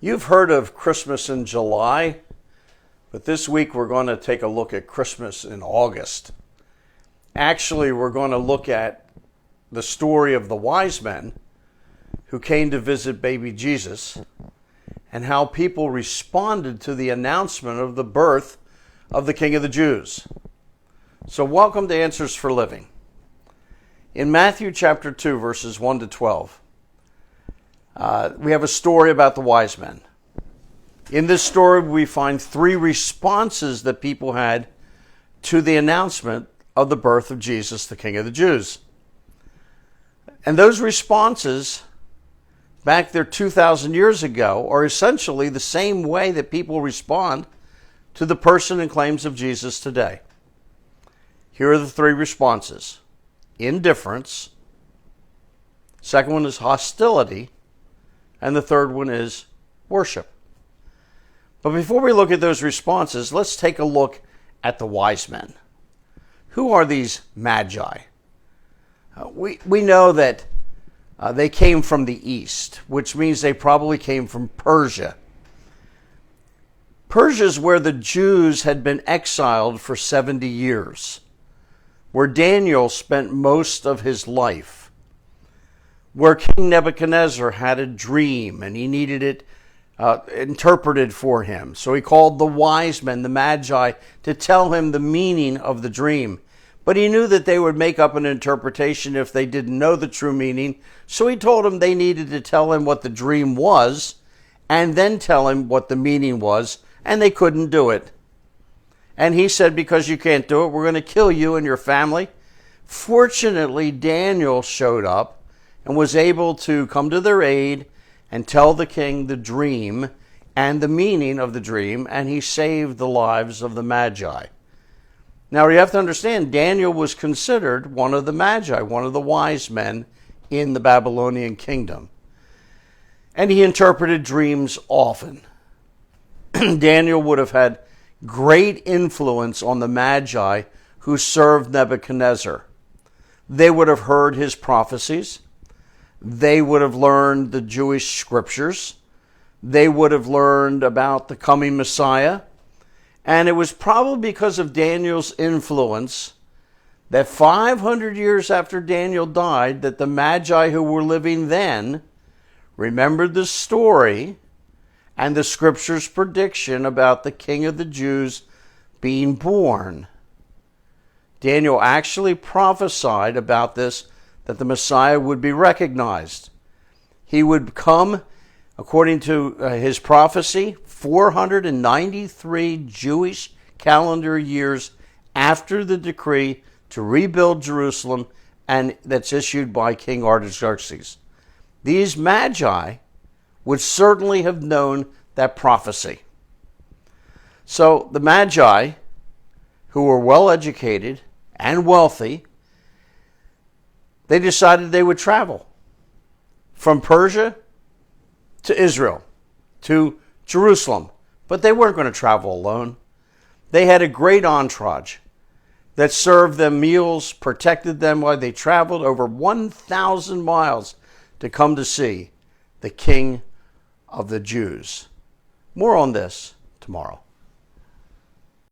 You've heard of Christmas in July, but this week we're going to take a look at Christmas in August. Actually, we're going to look at the story of the wise men who came to visit baby Jesus and how people responded to the announcement of the birth of the King of the Jews. So welcome to Answers for Living. In Matthew chapter 2, verses 1 to 12, we have a story about the wise men. In this story, we find three responses that people had to the announcement of the birth of Jesus, the King of the Jews. And those responses, back there 2,000 years ago, are essentially the same way that people respond to the person and claims of Jesus today. Here are the three responses: indifference, second one is hostility, and the third one is worship. But before we look at those responses, let's take a look at the wise men. Who are these magi? We know that they came from the east, which means they probably came from Persia. Persia is where the Jews had been exiled for 70 years, where Daniel spent most of his life, where King Nebuchadnezzar had a dream and he needed it interpreted for him. So he called the wise men, the magi, to tell him the meaning of the dream. But he knew that they would make up an interpretation if they didn't know the true meaning. So he told them they needed to tell him what the dream was and then tell him what the meaning was, and they couldn't do it. And he said, because you can't do it, we're going to kill you and your family. Fortunately, Daniel showed up and was able to come to their aid and tell the king the dream and the meaning of the dream, and he saved the lives of the magi. Now, you have to understand, Daniel was considered one of the magi, one of the wise men in the Babylonian kingdom. And he interpreted dreams often. Daniel would have had great influence on the magi who served Nebuchadnezzar. They would have heard his prophecies. They would have learned the Jewish scriptures. They would have learned about the coming Messiah. And it was probably because of Daniel's influence that 500 years after Daniel died, that the magi who were living then remembered the story and the scripture's prediction about the King of the Jews being born. Daniel actually prophesied about this, that the Messiah would be recognized. He would come, according to his prophecy, 493 Jewish calendar years after the decree to rebuild Jerusalem, and that's issued by King Artaxerxes. These magi would certainly have known that prophecy. So the magi, who were well educated and wealthy, they decided they would travel from Persia to Israel, to Jerusalem. But they weren't going to travel alone. They had a great entourage that served them meals, protected them while they traveled over 1,000 miles to come to see the King of the Jews. More on this tomorrow.